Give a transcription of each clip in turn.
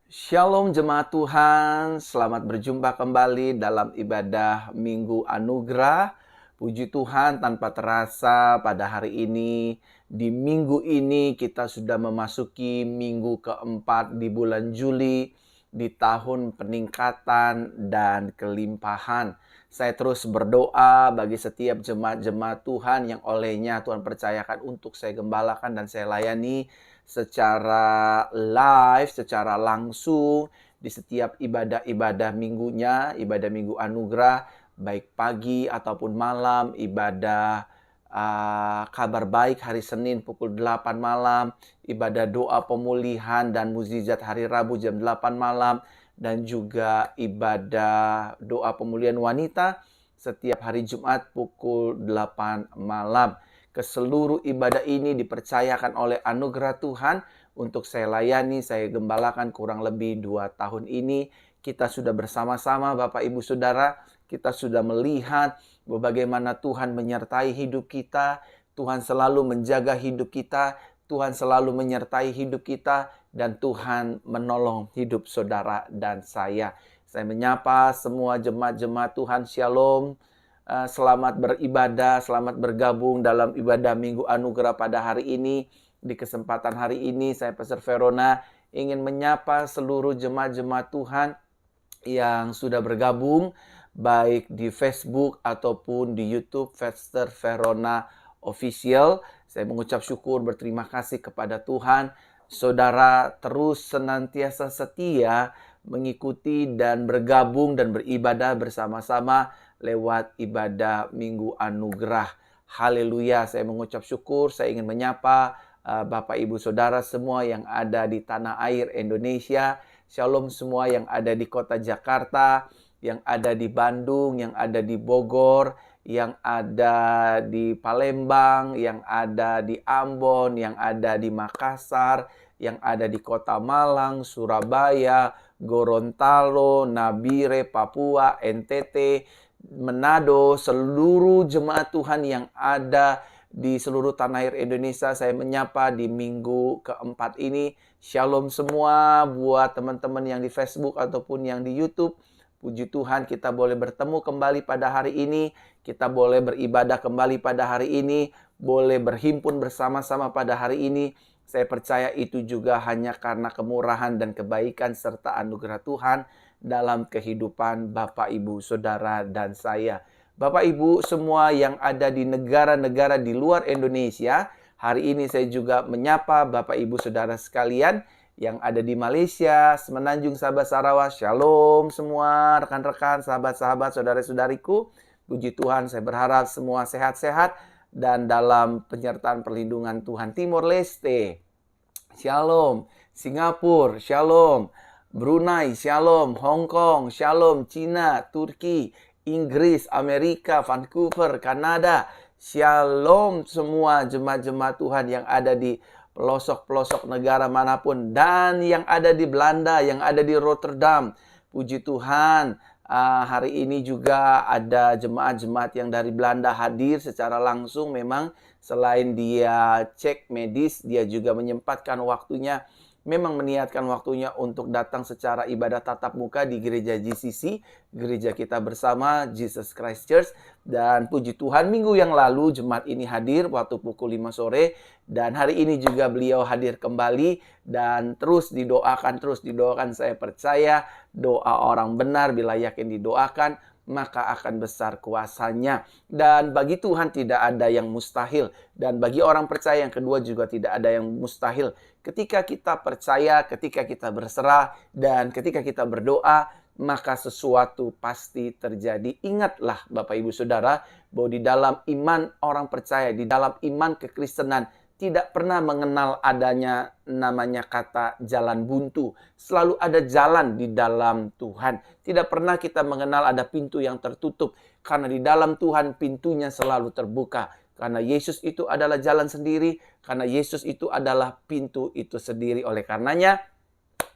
Shalom jemaat Tuhan, selamat berjumpa kembali dalam ibadah Minggu Anugerah. Puji Tuhan, tanpa terasa pada hari ini, di minggu ini kita sudah memasuki minggu keempat di bulan Juli, di tahun peningkatan dan kelimpahan. Saya terus berdoa bagi setiap jemaat-jemaat Tuhan yang olehnya Tuhan percayakan untuk saya gembalakan dan saya layani secara live, secara langsung di setiap ibadah-ibadah minggunya, ibadah Minggu Anugerah, baik pagi ataupun malam, ibadah kabar baik hari Senin pukul 8 malam, ibadah doa pemulihan dan mukjizat hari Rabu jam 8 malam, dan juga ibadah doa pemulihan wanita setiap hari Jumat pukul 8 malam. Keseluruh ibadah ini dipercayakan oleh anugerah Tuhan untuk saya layani, saya gembalakan kurang lebih 2 tahun ini. Kita sudah bersama-sama Bapak Ibu Saudara, kita sudah melihat bagaimana Tuhan menyertai hidup kita, Tuhan selalu menjaga hidup kita, Tuhan selalu menyertai hidup kita, dan Tuhan menolong hidup saudara dan saya. Saya menyapa semua jemaat-jemaat Tuhan, Shalom. Selamat beribadah, selamat bergabung dalam ibadah Minggu Anugerah pada hari ini. Di kesempatan hari ini saya Pastor Verona ingin menyapa seluruh jemaat-jemaat Tuhan yang sudah bergabung baik di Facebook ataupun di YouTube Pastor Verona Official. Saya mengucap syukur, berterima kasih kepada Tuhan. Saudara terus senantiasa setia mengikuti dan bergabung dan beribadah bersama-sama lewat ibadah Minggu Anugerah. Haleluya, saya mengucap syukur, saya ingin menyapa Bapak Ibu Saudara semua yang ada di tanah air Indonesia. Shalom semua yang ada di kota Jakarta, yang ada di Bandung, yang ada di Bogor, yang ada di Palembang, yang ada di Ambon, yang ada di Makassar, yang ada di kota Malang, Surabaya, Gorontalo, Nabire, Papua, NTT, Manado, seluruh jemaat Tuhan yang ada di seluruh tanah air Indonesia. Saya menyapa di minggu keempat ini. Shalom semua buat teman-teman yang di Facebook ataupun yang di YouTube. Puji Tuhan, kita boleh bertemu kembali pada hari ini. Kita boleh beribadah kembali pada hari ini. Boleh berhimpun bersama-sama pada hari ini. Saya percaya itu juga hanya karena kemurahan dan kebaikan serta anugerah Tuhan dalam kehidupan Bapak, Ibu, Saudara, dan saya. Bapak, Ibu semua yang ada di negara-negara di luar Indonesia, hari ini saya juga menyapa Bapak, Ibu, Saudara sekalian yang ada di Malaysia, Semenanjung, Sabah, Sarawak. Shalom semua rekan-rekan, sahabat-sahabat, saudara-saudariku. Puji Tuhan, saya berharap semua sehat-sehat dan dalam penyertaan perlindungan Tuhan. Timor Leste, Shalom. Singapura, Shalom. Brunei, Shalom. Hong Kong, Shalom. Cina, Turki, Inggris, Amerika, Vancouver, Kanada. Shalom semua jemaat-jemaat Tuhan yang ada di pelosok-pelosok negara manapun. Dan yang ada di Belanda, yang ada di Rotterdam. Puji Tuhan, hari ini juga ada jemaat-jemaat yang dari Belanda hadir secara langsung. Memang selain dia cek medis, dia juga menyempatkan waktunya, memang meniatkan waktunya untuk datang secara ibadah tatap muka di gereja GCC, gereja kita bersama, Jesus Christ Church. Dan puji Tuhan, minggu yang lalu jemaat ini hadir waktu pukul 5 sore. Dan hari ini juga beliau hadir kembali. Dan terus didoakan. Saya percaya doa orang benar bila yakin didoakan, maka akan besar kuasanya. Dan bagi Tuhan tidak ada yang mustahil. Dan bagi orang percaya yang kedua juga tidak ada yang mustahil. Ketika kita percaya, ketika kita berserah, dan ketika kita berdoa, maka sesuatu pasti terjadi. Ingatlah Bapak Ibu Saudara, bahwa di dalam iman orang percaya, di dalam iman kekristenan, tidak pernah mengenal adanya namanya kata jalan buntu. Selalu ada jalan di dalam Tuhan. Tidak pernah kita mengenal ada pintu yang tertutup. Karena di dalam Tuhan pintunya selalu terbuka. Karena Yesus itu adalah jalan sendiri. Karena Yesus itu adalah pintu itu sendiri. Oleh karenanya,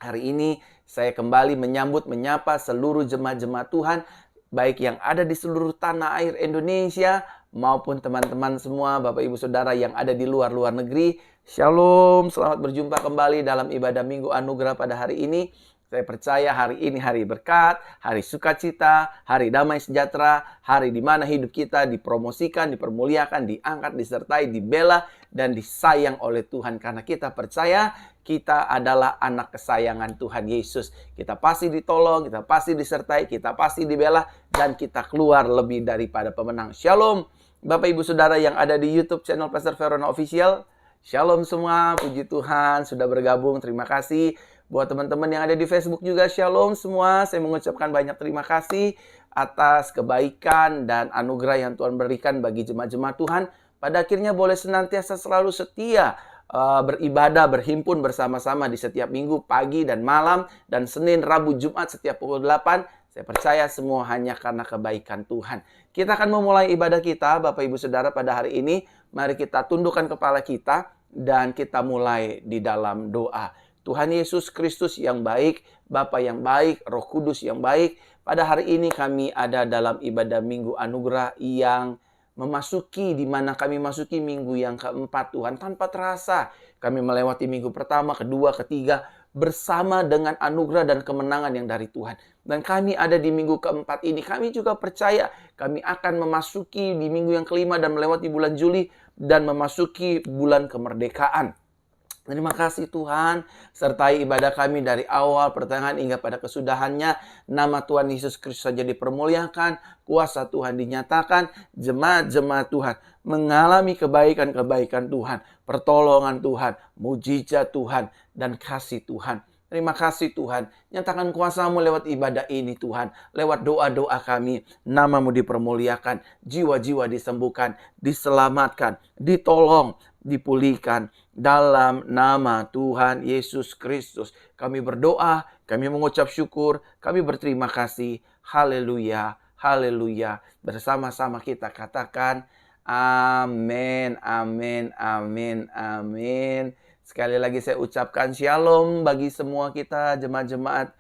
hari ini saya kembali menyapa seluruh jemaat-jemaat Tuhan, baik yang ada di seluruh tanah air Indonesia, maupun teman-teman semua, Bapak Ibu Saudara yang ada di luar negeri. Shalom, selamat berjumpa kembali dalam ibadah Minggu Anugerah pada hari ini. Saya percaya hari ini hari berkat, hari sukacita, hari damai sejahtera, hari di mana hidup kita dipromosikan, dipermuliakan, diangkat, disertai, dibela, dan disayang oleh Tuhan. Karena kita percaya kita adalah anak kesayangan Tuhan Yesus. Kita pasti ditolong, kita pasti disertai, kita pasti dibela, dan kita keluar lebih daripada pemenang. Shalom, Bapak Ibu Saudara yang ada di YouTube channel Pastor Verona Official. Shalom semua, puji Tuhan sudah bergabung, terima kasih. Buat teman-teman yang ada di Facebook juga, shalom semua. Saya mengucapkan banyak terima kasih atas kebaikan dan anugerah yang Tuhan berikan bagi jemaat-jemaat Tuhan. Pada akhirnya boleh senantiasa selalu setia beribadah, berhimpun bersama-sama di setiap minggu, pagi dan malam, dan Senin, Rabu, Jumat setiap pukul 8. Saya percaya semua hanya karena kebaikan Tuhan. Kita akan memulai ibadah kita, Bapak Ibu Saudara, pada hari ini. Mari kita tundukkan kepala kita dan kita mulai di dalam doa. Tuhan Yesus Kristus yang baik, Bapa yang baik, Roh Kudus yang baik. Pada hari ini kami ada dalam ibadah Minggu Anugerah yang memasuki, di mana kami masuki minggu yang keempat Tuhan. Tanpa terasa kami melewati minggu pertama, kedua, ketiga, bersama dengan anugerah dan kemenangan yang dari Tuhan. Dan kami ada di minggu keempat ini. Kami juga percaya kami akan memasuki di minggu yang kelima dan melewati bulan Juli dan memasuki bulan kemerdekaan. Terima kasih Tuhan, sertai ibadah kami dari awal, pertengahan hingga pada kesudahannya. Nama Tuhan Yesus Kristus saja dipermuliakan, kuasa Tuhan dinyatakan, jemaat-jemaat Tuhan mengalami kebaikan-kebaikan Tuhan, pertolongan Tuhan, mujizat Tuhan, dan kasih Tuhan. Terima kasih Tuhan, nyatakan kuasa-Mu lewat ibadah ini Tuhan, lewat doa-doa kami, nama-Mu dipermuliakan, jiwa-jiwa disembuhkan, diselamatkan, ditolong, dipulihkan dalam nama Tuhan Yesus Kristus. Kami berdoa, kami mengucap syukur, kami berterima kasih. Haleluya, haleluya. Bersama-sama kita katakan amin, amin, amin, amin. Sekali lagi saya ucapkan shalom bagi semua kita jemaat-jemaat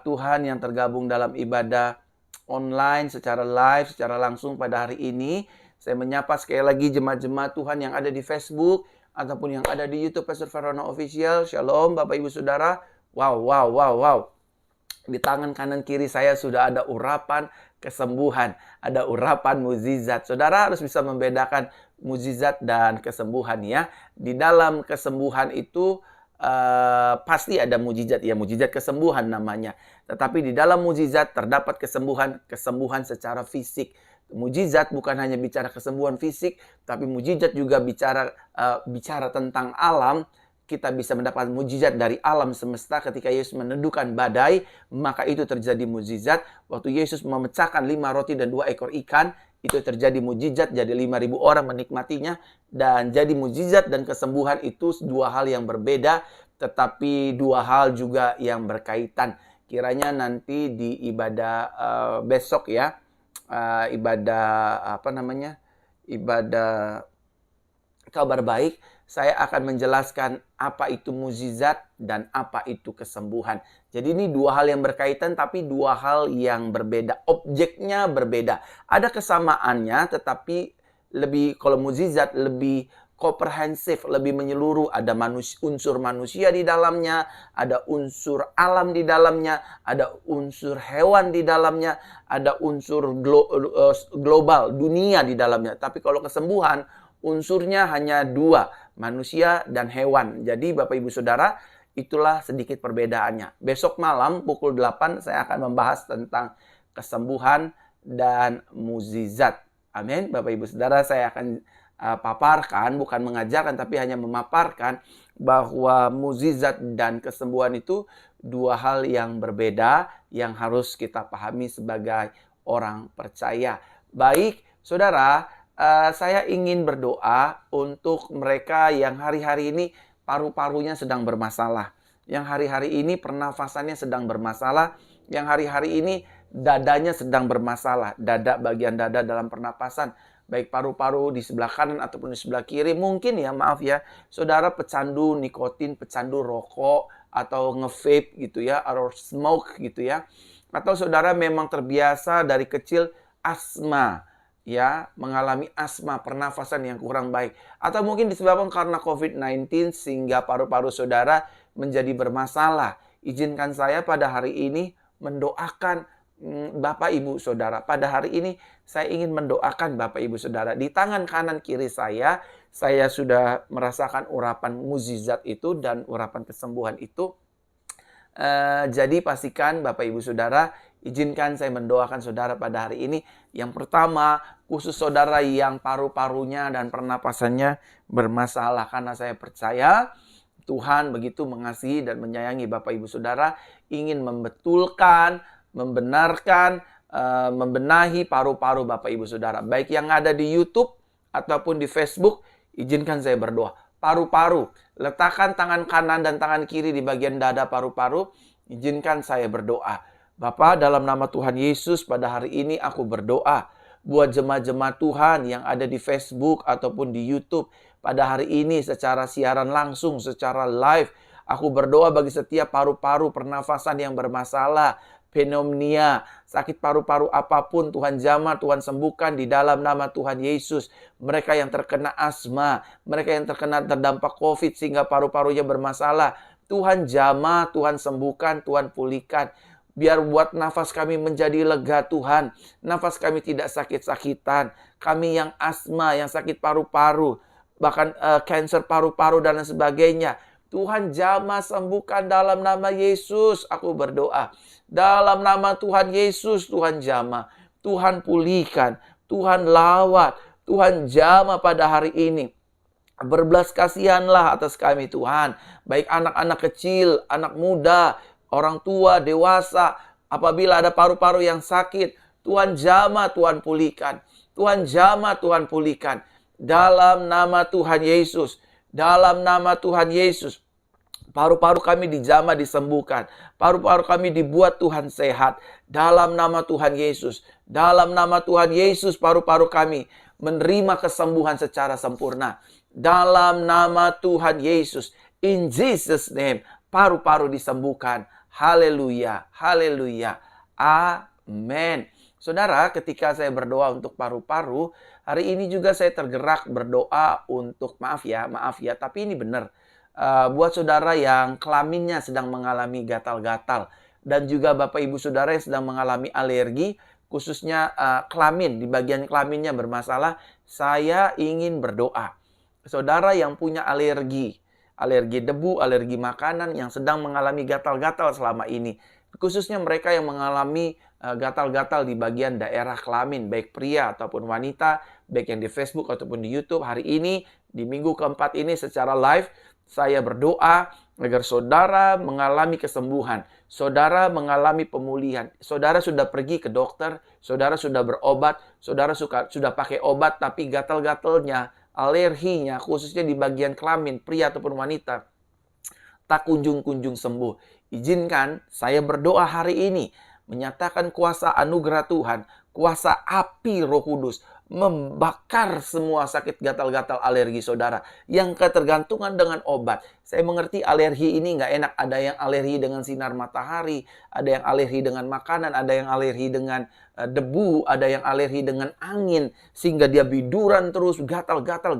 Tuhan yang tergabung dalam ibadah online secara live, secara langsung pada hari ini. Saya menyapa sekali lagi jemaat-jemaat Tuhan yang ada di Facebook ataupun yang ada di YouTube Pastor Verona Official. Shalom Bapak Ibu Saudara. Wow. Di tangan kanan kiri saya sudah ada urapan kesembuhan, ada urapan mukjizat. Saudara harus bisa membedakan mukjizat dan kesembuhan ya. Di dalam kesembuhan itu pasti ada mukjizat, ya mukjizat kesembuhan namanya. Tetapi di dalam mukjizat terdapat kesembuhan secara fisik. Mukjizat bukan hanya bicara kesembuhan fisik, tapi mukjizat juga bicara tentang alam. Kita bisa mendapat mukjizat dari alam semesta ketika Yesus meneduhkan badai, maka itu terjadi mukjizat. Waktu Yesus memecahkan 5 roti dan 2 ekor ikan, itu terjadi mukjizat, jadi 5.000 orang menikmatinya. Dan jadi mukjizat dan kesembuhan itu dua hal yang berbeda, tetapi dua hal juga yang berkaitan. Kiranya nanti di ibadah besok ya, ibadah kabar baik, saya akan menjelaskan apa itu mukjizat dan apa itu kesembuhan. Jadi ini dua hal yang berkaitan tapi dua hal yang berbeda. Objeknya berbeda. Ada kesamaannya tetapi kalau mukjizat lebih komprehensif, lebih menyeluruh. Ada unsur manusia di dalamnya, ada unsur alam di dalamnya, ada unsur hewan di dalamnya, ada unsur global, dunia di dalamnya. Tapi kalau kesembuhan, unsurnya hanya 2, manusia dan hewan. Jadi Bapak Ibu Saudara, itulah sedikit perbedaannya. Besok malam pukul 8 saya akan membahas tentang kesembuhan dan mukjizat. Amin. Bapak Ibu Saudara, saya akan paparkan, bukan mengajarkan tapi hanya memaparkan bahwa mukjizat dan kesembuhan itu dua hal yang berbeda yang harus kita pahami sebagai orang percaya. Baik, Saudara, saya ingin berdoa untuk mereka yang hari-hari ini paru-parunya sedang bermasalah, yang hari-hari ini pernafasannya sedang bermasalah, yang hari-hari ini dadanya sedang bermasalah, bagian dada dalam pernapasan, baik paru-paru di sebelah kanan ataupun di sebelah kiri. Mungkin ya, maaf ya, saudara pecandu nikotin, pecandu rokok, atau nge-vape gitu ya, atau smoke gitu ya. Atau saudara memang terbiasa dari kecil asma, ya, mengalami asma, pernafasan yang kurang baik. Atau mungkin disebabkan karena COVID-19 sehingga paru-paru saudara menjadi bermasalah. izinkan saya pada hari ini mendoakan Bapak Ibu Saudara. Pada hari ini saya ingin mendoakan Bapak Ibu Saudara. Di tangan kanan kiri saya sudah merasakan urapan mukjizat itu dan urapan kesembuhan itu. Jadi pastikan Bapak Ibu Saudara, izinkan saya mendoakan saudara pada hari ini. Yang pertama, khusus saudara yang paru-parunya dan pernapasannya bermasalah. Karena saya percaya Tuhan begitu mengasihi dan menyayangi Bapak Ibu Saudara, ingin membetulkan, membenarkan, membenahi paru-paru Bapak Ibu Saudara. Baik yang ada di YouTube ataupun di Facebook, izinkan saya berdoa. Paru-paru, letakkan tangan kanan dan tangan kiri di bagian dada paru-paru. Izinkan saya berdoa. Bapa, dalam nama Tuhan Yesus, pada hari ini aku berdoa buat jemaat-jemaat Tuhan yang ada di Facebook ataupun di YouTube. Pada hari ini secara siaran langsung, secara live, aku berdoa bagi setiap paru-paru pernafasan yang bermasalah, pneumonia, sakit paru-paru apapun, Tuhan jamah, Tuhan sembuhkan di dalam nama Tuhan Yesus. Mereka yang terkena asma, mereka yang terkena terdampak COVID sehingga paru-parunya bermasalah, Tuhan jamah, Tuhan sembuhkan, Tuhan pulihkan. Biar buat nafas kami menjadi lega Tuhan. Nafas kami tidak sakit-sakitan. Kami yang asma, yang sakit paru-paru, bahkan kanker paru-paru dan lain sebagainya, Tuhan jamah sembuhkan dalam nama Yesus. Aku berdoa. Dalam nama Tuhan Yesus, Tuhan jamah. Tuhan pulihkan. Tuhan lawat. Tuhan jamah pada hari ini. Berbelas kasihanlah atas kami Tuhan. Baik anak-anak kecil, anak muda, orang tua, dewasa. Apabila ada paru-paru yang sakit, Tuhan jamah, Tuhan pulihkan. Tuhan jamah, Tuhan pulihkan. Dalam nama Tuhan Yesus. Dalam nama Tuhan Yesus. Paru-paru kami dijamah, disembuhkan. Paru-paru kami dibuat Tuhan sehat. Dalam nama Tuhan Yesus. Dalam nama Tuhan Yesus, paru-paru kami menerima kesembuhan secara sempurna. Dalam nama Tuhan Yesus. In Jesus' name, paru-paru disembuhkan. Haleluya, haleluya. Amin. Saudara, ketika saya berdoa untuk paru-paru, hari ini juga saya tergerak berdoa untuk, maaf ya, tapi ini benar. Buat saudara yang kelaminnya sedang mengalami gatal-gatal, dan juga Bapak Ibu Saudara yang sedang mengalami alergi, khususnya kelamin, di bagian kelaminnya bermasalah, saya ingin berdoa. Saudara yang punya alergi debu, alergi makanan, yang sedang mengalami gatal-gatal selama ini, khususnya mereka yang mengalami gatal-gatal di bagian daerah kelamin, baik pria ataupun wanita, baik yang di Facebook ataupun di YouTube. Hari ini, di minggu keempat ini secara live, saya berdoa agar saudara mengalami kesembuhan, saudara mengalami pemulihan. Saudara sudah pergi ke dokter, saudara sudah berobat, saudara sudah pakai obat, tapi gatal-gatalnya, alerginya, khususnya di bagian kelamin, pria ataupun wanita, tak kunjung-kunjung sembuh. Izinkan saya berdoa hari ini, menyatakan kuasa anugerah Tuhan, kuasa api Roh Kudus, membakar semua sakit gatal-gatal alergi saudara yang ketergantungan dengan obat. Saya mengerti alergi ini nggak enak. Ada yang alergi dengan sinar matahari, ada yang alergi dengan makanan, ada yang alergi dengan debu, ada yang alergi dengan angin, sehingga dia biduran terus, gatal-gatal,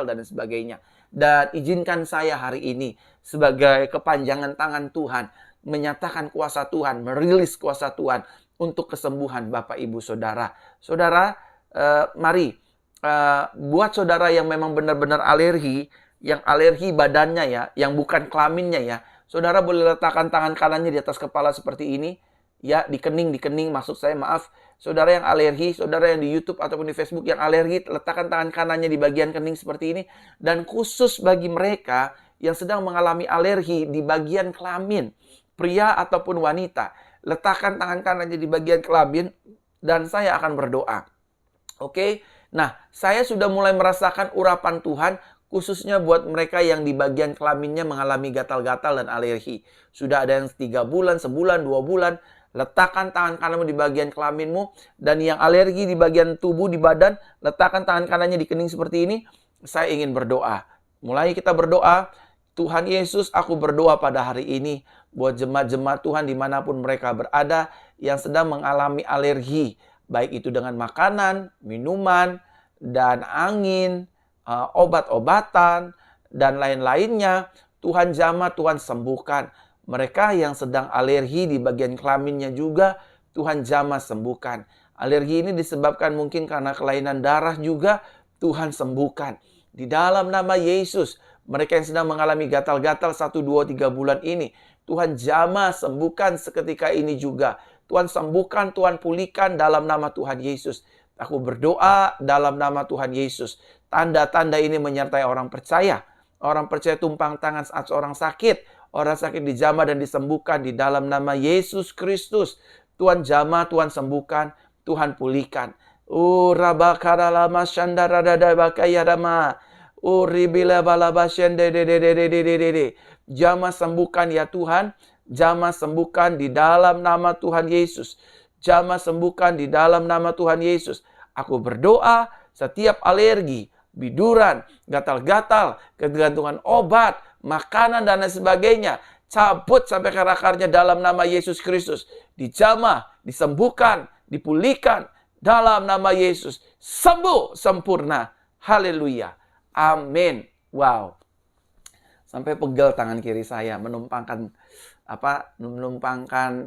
dan sebagainya. Dan izinkan saya hari ini sebagai kepanjangan tangan Tuhan, menyatakan kuasa Tuhan, merilis kuasa Tuhan untuk kesembuhan Bapak Ibu Saudara. Saudara, mari buat saudara yang memang benar-benar alergi, yang alergi badannya ya, yang bukan kelaminnya ya, saudara boleh letakkan tangan kanannya di atas kepala seperti ini ya, di kening, maksud saya, maaf. Saudara yang alergi, saudara yang di YouTube ataupun di Facebook yang alergi, letakkan tangan kanannya di bagian kening seperti ini. Dan khusus bagi mereka yang sedang mengalami alergi di bagian kelamin, pria ataupun wanita, letakkan tangan kanannya di bagian kelamin dan saya akan berdoa. Oke, nah saya sudah mulai merasakan urapan Tuhan khususnya buat mereka yang di bagian kelaminnya mengalami gatal-gatal dan alergi. Sudah ada yang 3 bulan, sebulan, 2 bulan. Letakkan tangan kananmu di bagian kelaminmu. Dan yang alergi di bagian tubuh, di badan, letakkan tangan kanannya di kening seperti ini. Saya ingin berdoa. Mulai kita berdoa. Tuhan Yesus, aku berdoa pada hari ini buat jemaat-jemaat Tuhan dimanapun mereka berada yang sedang mengalami alergi. Baik itu dengan makanan, minuman, dan angin, obat-obatan, dan lain-lainnya. Tuhan jamah, Tuhan sembuhkan. Mereka yang sedang alergi di bagian kelaminnya juga, Tuhan jamah sembuhkan. Alergi ini disebabkan mungkin karena kelainan darah juga, Tuhan sembuhkan. Di dalam nama Yesus, mereka yang sedang mengalami gatal-gatal 1, 2, 3 bulan ini, Tuhan jamah sembuhkan seketika ini juga. Tuhan sembuhkan, Tuhan pulihkan dalam nama Tuhan Yesus. Aku berdoa dalam nama Tuhan Yesus. Tanda-tanda ini menyertai orang percaya. Orang percaya tumpang tangan saat seorang sakit. Orang sakit dijamah dan disembuhkan di dalam nama Yesus Kristus. Tuhan jamah, Tuhan sembuhkan, Tuhan pulihkan. Rabakaralama shandaradadabakayadama. Jamah sembuhkan ya Tuhan. Jamah sembuhkan di dalam nama Tuhan Yesus. Jamah sembuhkan di dalam nama Tuhan Yesus. Aku berdoa setiap alergi, biduran, gatal-gatal, ketergantungan obat, makanan dan lain sebagainya, cabut sampai ke akarnya dalam nama Yesus Kristus. Dijamah, disembuhkan, dipulihkan dalam nama Yesus. Sembuh sempurna. Haleluya. Amin. Wow. Sampai pegel tangan kiri saya menumpangkan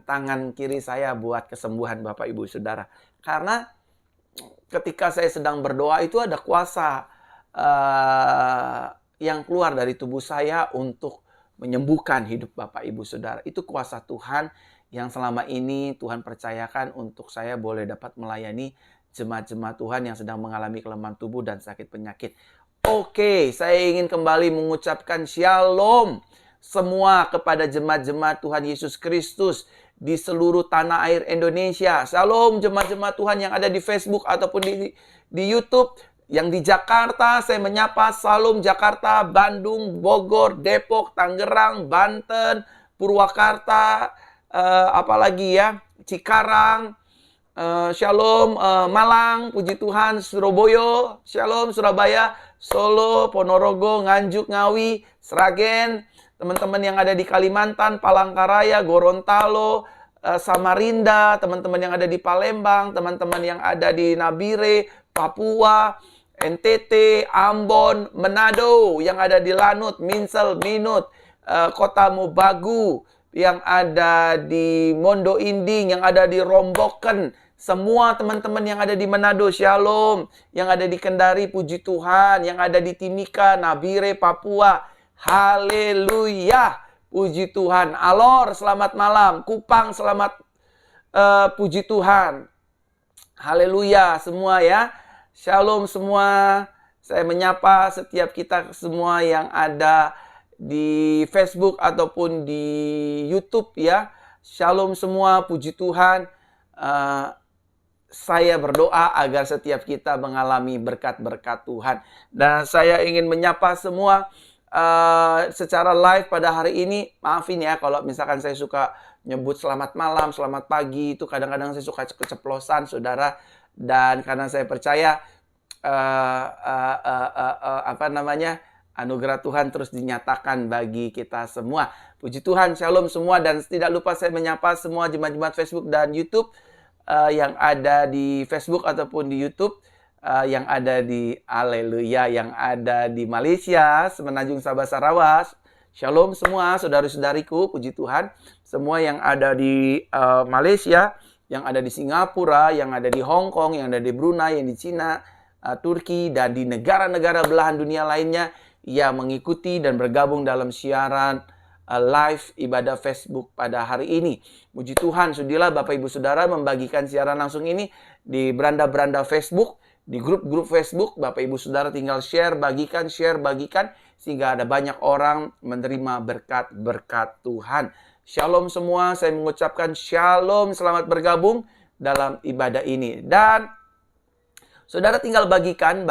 tangan kiri saya buat kesembuhan Bapak Ibu Saudara. Karena ketika saya sedang berdoa itu ada kuasa yang keluar dari tubuh saya untuk menyembuhkan hidup Bapak Ibu Saudara. Itu kuasa Tuhan yang selama ini Tuhan percayakan untuk saya boleh dapat melayani jemaat-jemaat Tuhan yang sedang mengalami kelemahan tubuh dan sakit penyakit. Oke, saya ingin kembali mengucapkan shalom semua kepada jemaat-jemaat Tuhan Yesus Kristus di seluruh tanah air Indonesia. Shalom jemaat-jemaat Tuhan yang ada di Facebook ataupun di YouTube. Yang di Jakarta, saya menyapa Salam Jakarta, Bandung, Bogor, Depok, Tangerang, Banten, Purwakarta, apalagi ya, Cikarang, Shalom Malang, puji Tuhan, Surabaya, Shalom Surabaya, Solo, Ponorogo, Nganjuk, Ngawi, Sragen, teman-teman yang ada di Kalimantan, Palangkaraya, Gorontalo, Samarinda, teman-teman yang ada di Palembang, teman-teman yang ada di Nabire, Papua, NTT, Ambon, Manado, yang ada di Lanut, Minsel, Minut, Kota Mobagu, yang ada di Mondo Inding, yang ada di Romboken, semua teman-teman yang ada di Manado, Shalom, yang ada di Kendari, puji Tuhan, yang ada di Timika, Nabire, Papua, haleluya, puji Tuhan. Alor, selamat malam. Kupang, selamat puji Tuhan. Haleluya semua ya. Shalom semua. Saya menyapa setiap kita semua yang ada di Facebook ataupun di YouTube ya. Shalom semua, puji Tuhan. Saya berdoa agar setiap kita mengalami berkat-berkat Tuhan. Dan saya ingin menyapa semua secara live pada hari ini. Maafin ya kalau misalkan saya suka nyebut selamat malam, selamat pagi. Itu kadang-kadang saya suka keceplosan saudara. Dan karena saya percaya anugerah Tuhan terus dinyatakan bagi kita semua. Puji Tuhan, shalom semua. Dan tidak lupa saya menyapa semua jemaat-jemaat Facebook dan YouTube yang ada di Facebook ataupun di YouTube, yang ada di Haleluya, yang ada di Malaysia, Semenanjung Sabah Sarawak. Shalom semua saudari-saudariku, puji Tuhan. Semua yang ada di Malaysia, yang ada di Singapura, yang ada di Hong Kong, yang ada di Brunei, yang di Cina, Turki, dan di negara-negara belahan dunia lainnya yang mengikuti dan bergabung dalam siaran live ibadah Facebook pada hari ini. Puji Tuhan, sudilah Bapak Ibu Saudara membagikan siaran langsung ini di beranda-beranda Facebook, di grup-grup Facebook. Bapak Ibu Saudara tinggal share, bagikan, sehingga ada banyak orang menerima berkat-berkat Tuhan. Shalom semua, saya mengucapkan shalom, selamat bergabung dalam ibadah ini. Dan saudara tinggal bagikan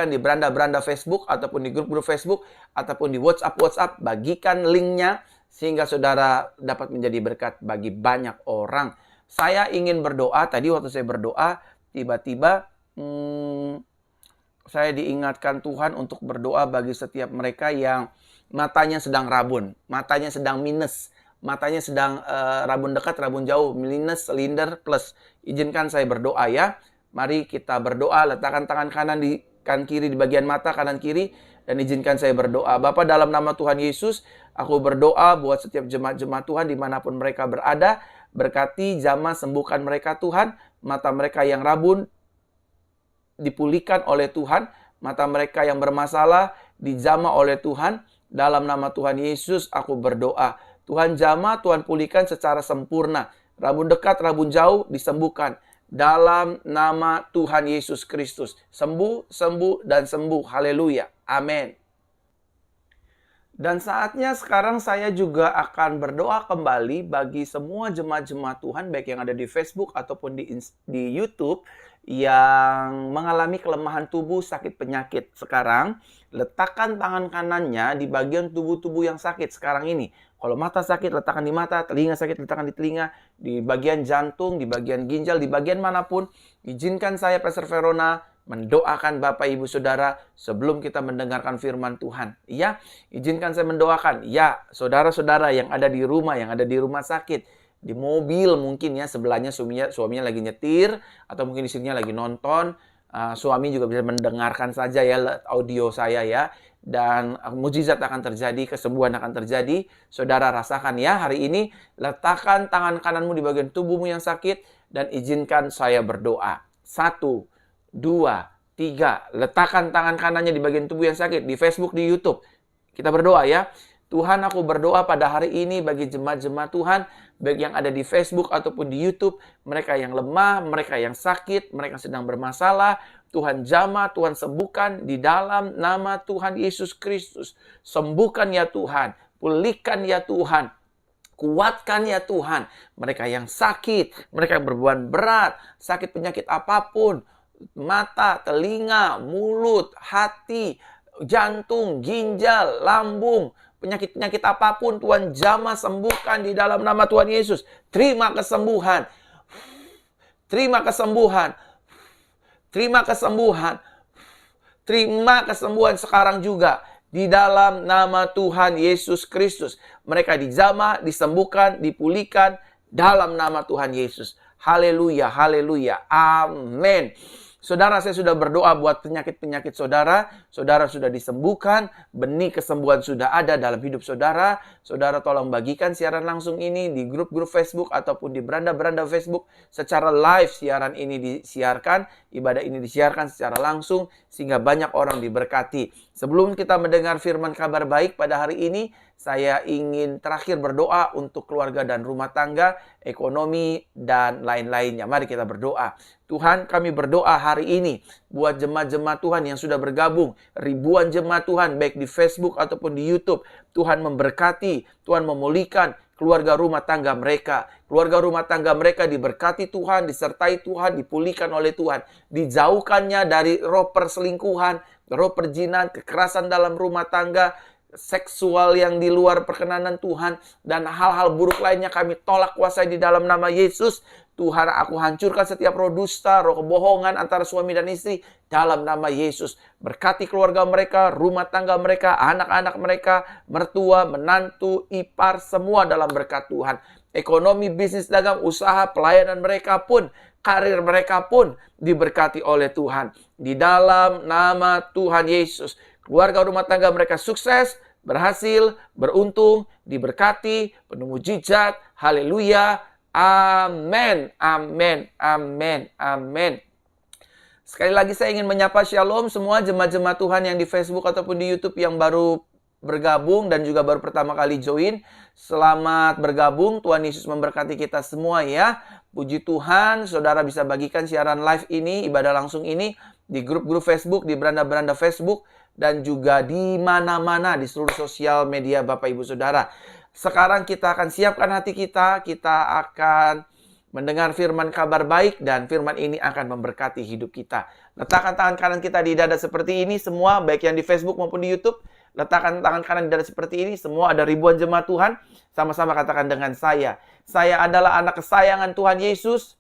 di beranda-beranda Facebook ataupun di grup-grup Facebook ataupun di WhatsApp, bagikan linknya sehingga saudara dapat menjadi berkat bagi banyak orang. Saya ingin berdoa, tadi waktu saya berdoa, tiba-tiba saya diingatkan Tuhan untuk berdoa bagi setiap mereka yang matanya sedang rabun, matanya sedang minus, matanya sedang rabun dekat, rabun jauh, minus, silinder, plus. Izinkan saya berdoa ya. Mari kita berdoa, letakkan tangan kanan di kanan kiri di bagian mata kanan kiri, dan izinkan saya berdoa. Bapa, dalam nama Tuhan Yesus, aku berdoa buat setiap jemaat-jemaat Tuhan dimanapun mereka berada. Berkati, jamah, sembuhkan mereka Tuhan. Mata mereka yang rabun dipulihkan oleh Tuhan. Mata mereka yang bermasalah dijamah oleh Tuhan. Dalam nama Tuhan Yesus aku berdoa. Tuhan jamah, Tuhan pulihkan secara sempurna. Rabun dekat, rabun jauh disembuhkan. Dalam nama Tuhan Yesus Kristus. Sembuh, sembuh, dan sembuh. Haleluya. Amin. Dan saatnya sekarang saya juga akan berdoa kembali bagi semua jemaat-jemaat Tuhan, baik yang ada di Facebook ataupun di YouTube, yang mengalami kelemahan tubuh, sakit penyakit. Sekarang, letakkan tangan kanannya di bagian tubuh-tubuh yang sakit sekarang ini. Kalau mata sakit, letakkan di mata. Telinga sakit, letakkan di telinga. Di bagian jantung, di bagian ginjal, di bagian manapun. Izinkan saya, Pastor Verona, mendoakan Bapak Ibu Saudara sebelum kita mendengarkan firman Tuhan. Ya, izinkan saya mendoakan. Ya, saudara-saudara yang ada di rumah, yang ada di rumah sakit, di mobil mungkin ya, sebelahnya suaminya lagi nyetir, atau mungkin istrinya lagi nonton. Suami juga bisa mendengarkan saja ya audio saya ya. Dan mujizat akan terjadi, kesembuhan akan terjadi. Saudara rasakan ya hari ini. Letakkan tangan kananmu di bagian tubuhmu yang sakit dan izinkan saya berdoa. 1, 2, 3. Letakkan tangan kanannya di bagian tubuh yang sakit. Di Facebook, di YouTube. Kita berdoa ya. Tuhan, aku berdoa pada hari ini bagi jemaat-jemaat Tuhan, baik yang ada di Facebook ataupun di YouTube, mereka yang lemah, mereka yang sakit, mereka sedang bermasalah. Tuhan jamah, Tuhan sembuhkan di dalam nama Tuhan Yesus Kristus. Sembuhkan ya Tuhan, pulihkan ya Tuhan. Kuatkan ya Tuhan. Mereka yang sakit, mereka yang berbeban berat, sakit penyakit apapun, mata, telinga, mulut, hati, jantung, ginjal, lambung, penyakit-penyakit apapun Tuhan jamah, sembuhkan di dalam nama Tuhan Yesus. Terima kesembuhan. Terima kesembuhan. Terima kesembuhan. Terima kesembuhan sekarang juga. Di dalam nama Tuhan Yesus Kristus. Mereka dijamah, disembuhkan, dipulihkan dalam nama Tuhan Yesus. Haleluya, haleluya. Amin. Saudara, saya sudah berdoa buat penyakit-penyakit saudara. Saudara sudah disembuhkan. Benih kesembuhan sudah ada dalam hidup saudara. Saudara tolong bagikan siaran langsung ini di grup-grup Facebook ataupun di beranda-beranda Facebook. Secara live siaran ini disiarkan. Ibadah ini disiarkan secara langsung sehingga banyak orang diberkati. Sebelum kita mendengar firman kabar baik pada hari ini, saya ingin terakhir berdoa untuk keluarga dan rumah tangga, ekonomi, dan lain-lainnya. Mari kita berdoa. Tuhan, kami berdoa hari ini buat jemaat-jemaat Tuhan yang sudah bergabung. Ribuan jemaat Tuhan, baik di Facebook ataupun di YouTube. Tuhan memberkati, Tuhan memulihkan keluarga rumah tangga mereka. Keluarga rumah tangga mereka diberkati Tuhan, disertai Tuhan, dipulihkan oleh Tuhan. Dijauhkannya dari roh perselingkuhan, roh perjinan, kekerasan dalam rumah tangga, seksual yang di luar perkenanan Tuhan, dan hal-hal buruk lainnya kami tolak kuasai di dalam nama Yesus. Tuhan, aku hancurkan setiap roh dusta, roh kebohongan antara suami dan istri dalam nama Yesus. Berkati keluarga mereka, rumah tangga mereka, anak-anak mereka, mertua, menantu, ipar, semua dalam berkat Tuhan. Ekonomi, bisnis, dagang, usaha, pelayanan mereka pun, karir mereka pun diberkati oleh Tuhan. Di dalam nama Tuhan Yesus. Keluarga rumah tangga mereka sukses, berhasil, beruntung, diberkati, penuh mujizat. Haleluya. Amin. Amin. Amin. Amin. Sekali lagi saya ingin menyapa shalom semua jemaat-jemaat Tuhan yang di Facebook ataupun di YouTube yang baru bergabung dan juga baru pertama kali join. Selamat bergabung. Tuhan Yesus memberkati kita semua ya. Puji Tuhan, saudara bisa bagikan siaran live ini, ibadah langsung ini di grup-grup Facebook, di beranda-beranda Facebook, dan juga di mana-mana di seluruh sosial media Bapak Ibu Saudara. Sekarang kita akan siapkan hati kita akan mendengar firman kabar baik dan firman ini akan memberkati hidup kita. Letakkan tangan kanan kita di dada seperti ini semua, baik yang di Facebook maupun di YouTube. Letakkan tangan kanan di dada seperti ini, semua ada ribuan jemaat Tuhan. Sama-sama katakan dengan saya adalah anak kesayangan Tuhan Yesus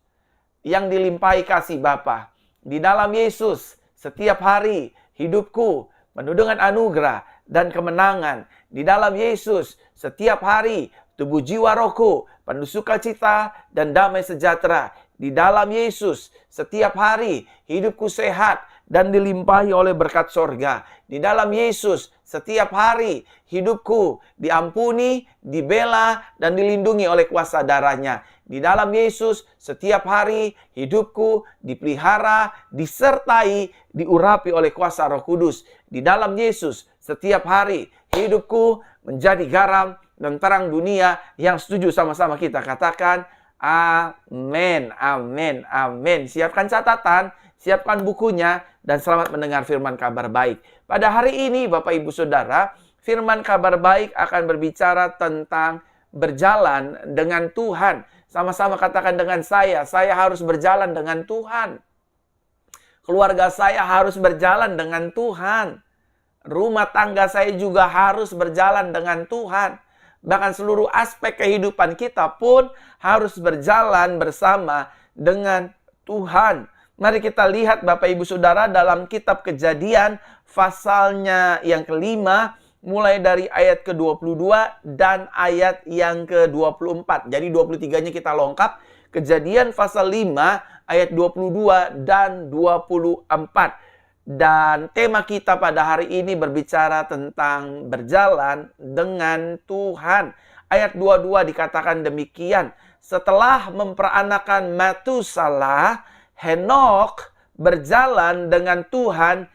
yang dilimpahi kasih Bapa. Di dalam Yesus, setiap hari hidupku penuh dengan anugerah dan kemenangan. Di dalam Yesus, setiap hari tubuh jiwa rohku penuh sukacita dan damai sejahtera. Di dalam Yesus, setiap hari hidupku sehat dan dilimpahi oleh berkat sorga. Di dalam Yesus, setiap hari hidupku diampuni, dibela, dan dilindungi oleh kuasa darahnya. Di dalam Yesus, setiap hari hidupku dipelihara, disertai, diurapi oleh kuasa Roh Kudus. Di dalam Yesus, setiap hari hidupku menjadi garam dan terang dunia. Yang setuju sama-sama kita katakan, amin, amin, amin. Siapkan catatan, siapkan bukunya, dan selamat mendengar firman kabar baik. Pada hari ini, Bapak Ibu Saudara, firman kabar baik akan berbicara tentang berjalan dengan Tuhan. Sama-sama katakan dengan saya harus berjalan dengan Tuhan. Keluarga saya harus berjalan dengan Tuhan. Rumah tangga saya juga harus berjalan dengan Tuhan. Bahkan seluruh aspek kehidupan kita pun harus berjalan bersama dengan Tuhan. Mari kita lihat Bapak Ibu Saudara dalam kitab Kejadian pasalnya yang kelima, mulai dari ayat ke-22 dan ayat yang ke-24. Jadi 23-nya kita lengkap. Kejadian pasal 5 ayat 22 dan 24. Dan tema kita pada hari ini berbicara tentang berjalan dengan Tuhan. Ayat 22 dikatakan demikian. Setelah memperanakan Metusalah, Henokh berjalan dengan Tuhan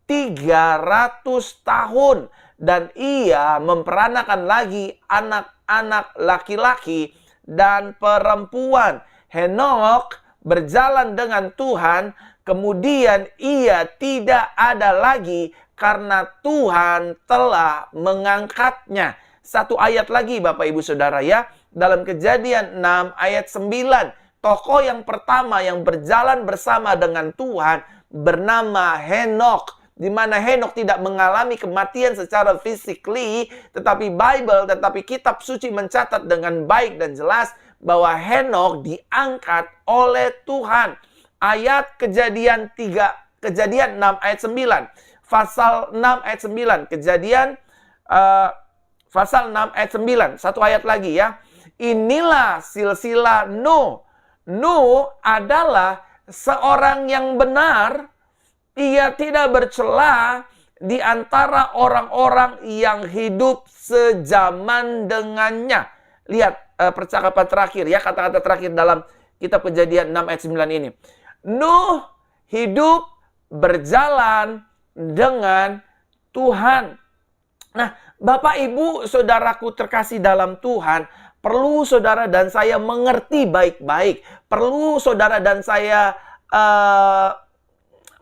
300 tahun. Dan ia memperanakan lagi anak-anak laki-laki dan perempuan. Henokh berjalan dengan Tuhan, kemudian ia tidak ada lagi karena Tuhan telah mengangkatnya. Satu ayat lagi Bapak Ibu Saudara ya. Dalam Kejadian 6 ayat 9. Tokoh yang pertama yang berjalan bersama dengan Tuhan bernama Henokh. Di mana Henokh tidak mengalami kematian secara physically. Tetapi kitab suci mencatat dengan baik dan jelas bahwa Henokh diangkat oleh Tuhan. Ayat Kejadian 6 ayat 9. Pasal 6 ayat 9. Kejadian pasal 6 ayat 9. Satu ayat lagi ya. Inilah silsilah Nuh. Nuh adalah seorang yang benar. Ia tidak bercela di antara orang-orang yang hidup sejaman dengannya. Lihat percakapan terakhir ya. Kata-kata terakhir dalam kitab Kejadian 6 ayat 9 ini. Nuh hidup berjalan dengan Tuhan. Nah, Bapak Ibu Saudaraku terkasih dalam Tuhan, perlu saudara dan saya mengerti baik-baik. Perlu saudara dan saya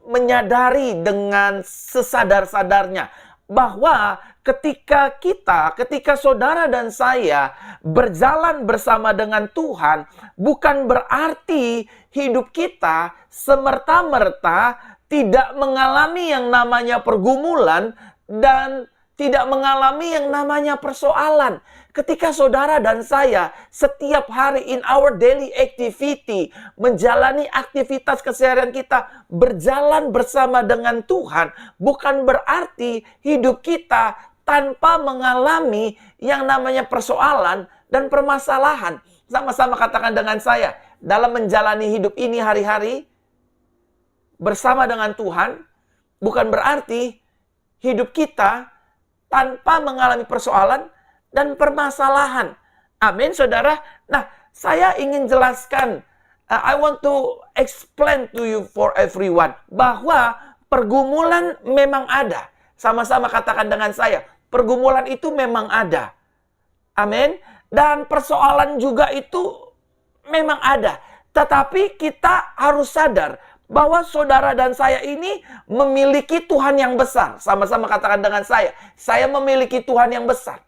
menyadari dengan sesadar-sadarnya bahwa ketika saudara dan saya berjalan bersama dengan Tuhan, bukan berarti hidup kita semerta-merta tidak mengalami yang namanya pergumulan dan tidak mengalami yang namanya persoalan. Ketika saudara dan saya setiap hari in our daily activity menjalani aktivitas keseharian kita berjalan bersama dengan Tuhan, bukan berarti hidup kita tanpa mengalami yang namanya persoalan dan permasalahan. Sama-sama katakan dengan saya, dalam menjalani hidup ini hari-hari bersama dengan Tuhan, bukan berarti hidup kita tanpa mengalami persoalan dan permasalahan. Amin, saudara. Nah, saya ingin jelaskan, I want to explain to you for everyone, bahwa pergumulan memang ada. Sama-sama katakan dengan saya, pergumulan itu memang ada. Amin. Dan persoalan juga itu memang ada. Tetapi kita harus sadar bahwa saudara dan saya ini memiliki Tuhan yang besar. Sama-sama katakan dengan saya memiliki Tuhan yang besar.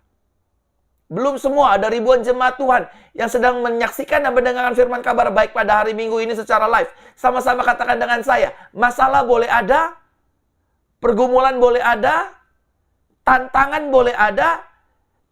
Belum semua, ada ribuan jemaat Tuhan yang sedang menyaksikan dan mendengarkan firman kabar baik pada hari Minggu ini secara live. Sama-sama katakan dengan saya, masalah boleh ada, pergumulan boleh ada, tantangan boleh ada,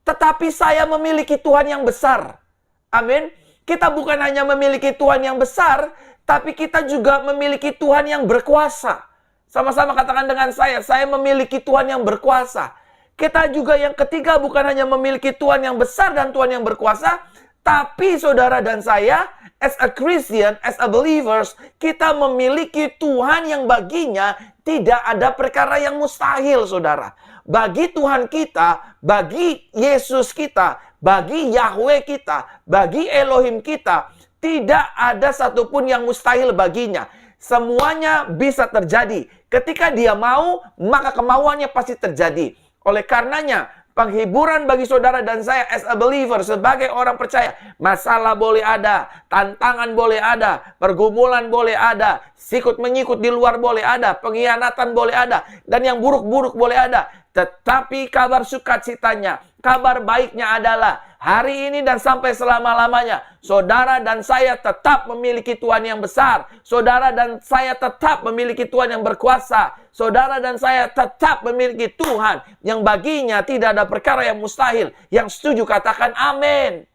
tetapi saya memiliki Tuhan yang besar. Amin. Kita bukan hanya memiliki Tuhan yang besar, tapi kita juga memiliki Tuhan yang berkuasa. Sama-sama katakan dengan saya memiliki Tuhan yang berkuasa. Kita juga yang ketiga bukan hanya memiliki Tuhan yang besar dan Tuhan yang berkuasa, tapi saudara dan saya, as a Christian, as a believers, kita memiliki Tuhan yang baginya Tidak ada perkara yang mustahil, saudara. Bagi Tuhan kita, bagi Yesus kita, bagi Yahweh kita, bagi Elohim kita, tidak ada satupun yang mustahil baginya. Semuanya bisa terjadi. Ketika dia mau, maka kemauannya pasti terjadi. Oleh karenanya, penghiburan bagi saudara dan saya as a believer, sebagai orang percaya, masalah boleh ada, tantangan boleh ada, pergumulan boleh ada, sikut-menyikut di luar boleh ada, pengkhianatan boleh ada, dan yang buruk-buruk boleh ada. Tetapi kabar sukacitanya, kabar baiknya adalah hari ini dan sampai selama-lamanya, saudara dan saya tetap memiliki Tuhan yang besar. Saudara dan saya tetap memiliki Tuhan yang berkuasa. Saudara dan saya tetap memiliki Tuhan yang baginya tidak ada perkara yang mustahil. Yang setuju katakan amin.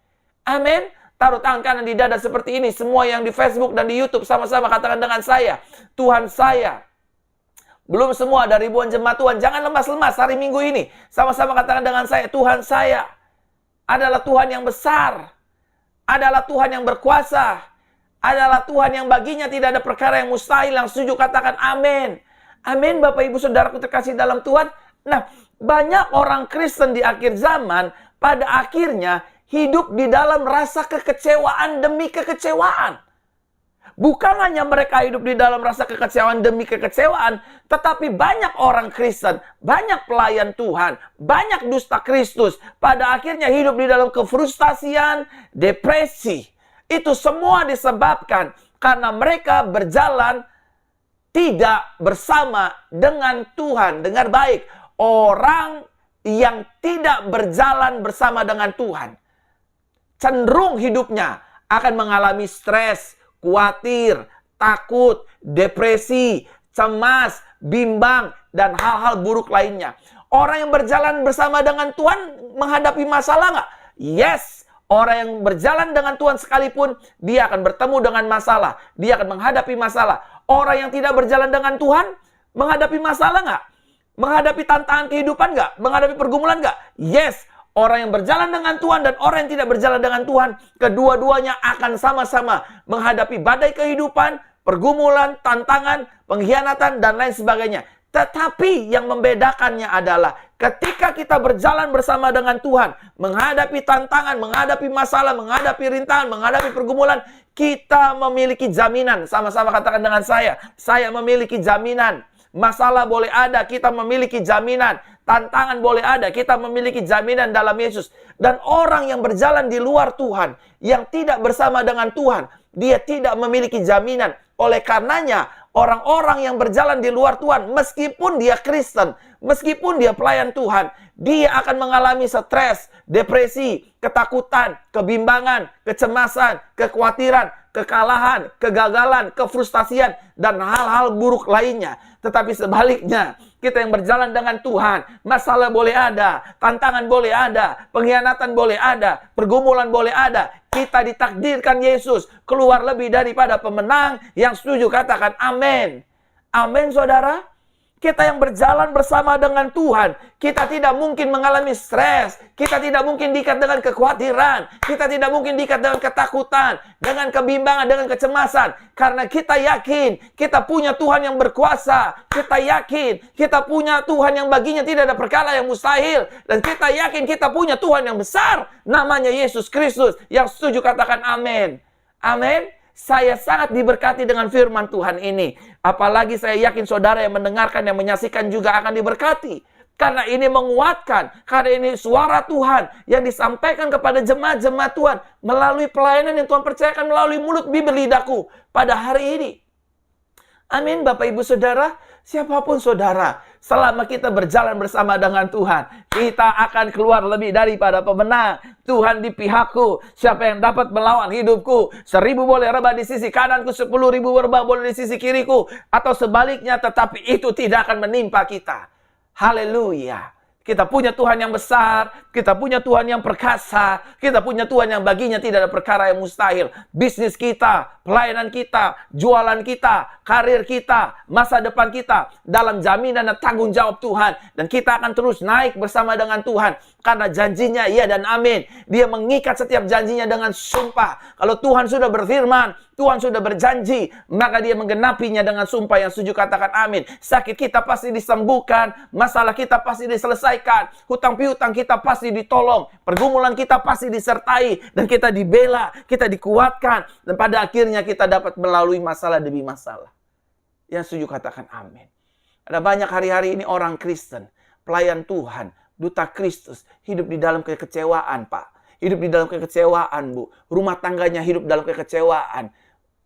Amin. Taruh tangan kanan di dada seperti ini. Semua yang di Facebook dan di YouTube sama-sama katakan dengan saya, Tuhan saya. Belum semua ada ribuan jemaat Tuhan. Jangan lemas-lemas hari Minggu ini. Sama-sama katakan dengan saya, Tuhan saya adalah Tuhan yang besar, adalah Tuhan yang berkuasa, adalah Tuhan yang baginya tidak ada perkara yang mustahil. Yang setuju katakan amin. Amin, Bapak Ibu Saudaraku terkasih dalam Tuhan. Nah, banyak orang Kristen di akhir zaman pada akhirnya hidup di dalam rasa kekecewaan demi kekecewaan. Bukan hanya mereka hidup di dalam rasa kekecewaan demi kekecewaan, tetapi banyak orang Kristen, banyak pelayan Tuhan, banyak dusta Kristus, pada akhirnya hidup di dalam kefrustasian, depresi. Itu semua disebabkan karena mereka berjalan tidak bersama dengan Tuhan. Dengar baik, orang yang tidak berjalan bersama dengan Tuhan, cenderung hidupnya akan mengalami stres, khawatir, takut, depresi, cemas, bimbang, dan hal-hal buruk lainnya. Orang yang berjalan bersama dengan Tuhan menghadapi masalah nggak? Yes. Orang yang berjalan dengan Tuhan sekalipun, dia akan bertemu dengan masalah. Dia akan menghadapi masalah. Orang yang tidak berjalan dengan Tuhan, menghadapi masalah nggak? Menghadapi tantangan kehidupan nggak? Menghadapi pergumulan nggak? Yes. Orang yang berjalan dengan Tuhan dan orang yang tidak berjalan dengan Tuhan, kedua-duanya akan sama-sama menghadapi badai kehidupan, pergumulan, tantangan, pengkhianatan, dan lain sebagainya. Tetapi yang membedakannya adalah ketika kita berjalan bersama dengan Tuhan, menghadapi tantangan, menghadapi masalah, menghadapi rintangan, menghadapi pergumulan, kita memiliki jaminan. Sama-sama katakan dengan saya memiliki jaminan. Masalah boleh ada, kita memiliki jaminan. Tantangan boleh ada, kita memiliki jaminan dalam Yesus. Dan orang yang berjalan di luar Tuhan, yang tidak bersama dengan Tuhan, dia tidak memiliki jaminan. Oleh karenanya, orang-orang yang berjalan di luar Tuhan, meskipun dia Kristen, meskipun dia pelayan Tuhan, dia akan mengalami stres, depresi, ketakutan, kebimbangan, kecemasan, kekhawatiran, kekalahan, kegagalan, kefrustasian, dan hal-hal buruk lainnya. Tetapi sebaliknya, kita yang berjalan dengan Tuhan, masalah boleh ada, tantangan boleh ada, pengkhianatan boleh ada, pergumulan boleh ada. Kita ditakdirkan Yesus keluar lebih daripada pemenang. Yang setuju katakan amin. Amin, saudara. Kita yang berjalan bersama dengan Tuhan, kita tidak mungkin mengalami stres, kita tidak mungkin diikat dengan kekhawatiran, kita tidak mungkin diikat dengan ketakutan, dengan kebimbangan, dengan kecemasan. Karena kita yakin, kita punya Tuhan yang berkuasa, kita yakin, kita punya Tuhan yang baginya tidak ada perkara yang mustahil, dan kita yakin kita punya Tuhan yang besar, namanya Yesus Kristus. Yang setuju katakan amin. Amin. Saya sangat diberkati dengan firman Tuhan ini. Apalagi saya yakin saudara yang mendengarkan, yang menyaksikan juga akan diberkati. Karena ini menguatkan. Karena ini suara Tuhan yang disampaikan kepada jemaat-jemaat Tuhan melalui pelayanan yang Tuhan percayakan melalui mulut bibir lidahku pada hari ini. Amin, Bapak Ibu Saudara. Siapapun saudara, selama kita berjalan bersama dengan Tuhan, kita akan keluar lebih daripada pemenang. Tuhan di pihakku, siapa yang dapat melawan hidupku? 1000 boleh rebah di sisi kananku, 10.000 rebah boleh di sisi kiriku, atau sebaliknya, tetapi itu tidak akan menimpa kita. Haleluya. Kita punya Tuhan yang besar, kita punya Tuhan yang perkasa, kita punya Tuhan yang baginya tidak ada perkara yang mustahil. Bisnis kita, pelayanan kita, jualan kita, karir kita, masa depan kita dalam jaminan dan tanggung jawab Tuhan. Dan kita akan terus naik bersama dengan Tuhan. Karena janjinya iya dan amin. Dia mengikat setiap janjinya dengan sumpah. Kalau Tuhan sudah berfirman, Tuhan sudah berjanji, maka dia menggenapinya dengan sumpah. Yang setuju katakan amin. Sakit kita pasti disembuhkan, masalah kita pasti diselesaikan, hutang piutang kita pasti ditolong, pergumulan kita pasti disertai, dan kita dibela, kita dikuatkan, dan pada akhirnya kita dapat melalui masalah demi masalah. Yang setuju katakan amin. Ada banyak hari-hari ini orang Kristen, pelayan Tuhan, duta Kristus, hidup di dalam kekecewaan, Pak. Hidup di dalam kekecewaan, Bu. Rumah tangganya hidup dalam kekecewaan.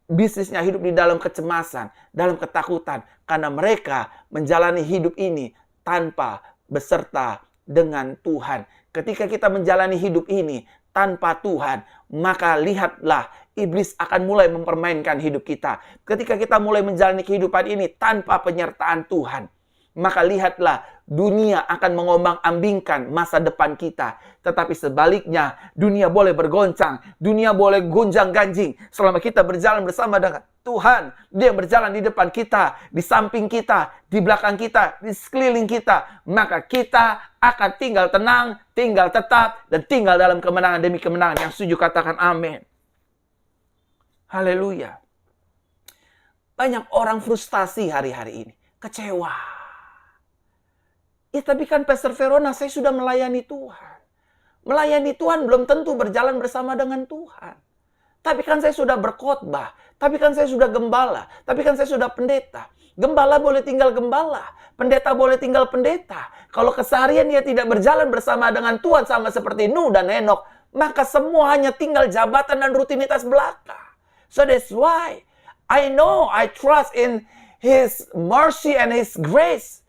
Bisnisnya hidup di dalam kecemasan, dalam ketakutan. Karena mereka menjalani hidup ini tanpa beserta dengan Tuhan. Ketika kita menjalani hidup ini tanpa Tuhan, maka lihatlah, iblis akan mulai mempermainkan hidup kita. Ketika kita mulai menjalani kehidupan ini tanpa penyertaan Tuhan, maka lihatlah, dunia akan mengombang-ambingkan masa depan kita. Tetapi sebaliknya, dunia boleh bergoncang, dunia boleh gonjang-ganjing. Selama kita berjalan bersama dengan Tuhan, Dia berjalan di depan kita, di samping kita, di belakang kita, di sekeliling kita. Maka kita akan tinggal tenang, tinggal tetap, dan tinggal dalam kemenangan demi kemenangan. Yang setuju katakan amin. Haleluya. Banyak orang frustasi hari-hari ini. Kecewa. Ya tapi kan Pastor Verona, saya sudah melayani Tuhan. Melayani Tuhan belum tentu berjalan bersama dengan Tuhan. Tapi kan saya sudah berkhotbah. Tapi kan saya sudah gembala. Tapi kan saya sudah pendeta. Gembala boleh tinggal gembala. Pendeta boleh tinggal pendeta. Kalau keseharian dia tidak berjalan bersama dengan Tuhan sama seperti Nuh dan Henokh, maka semua hanya tinggal jabatan dan rutinitas belaka. So that's why I know, I trust in His mercy and His grace.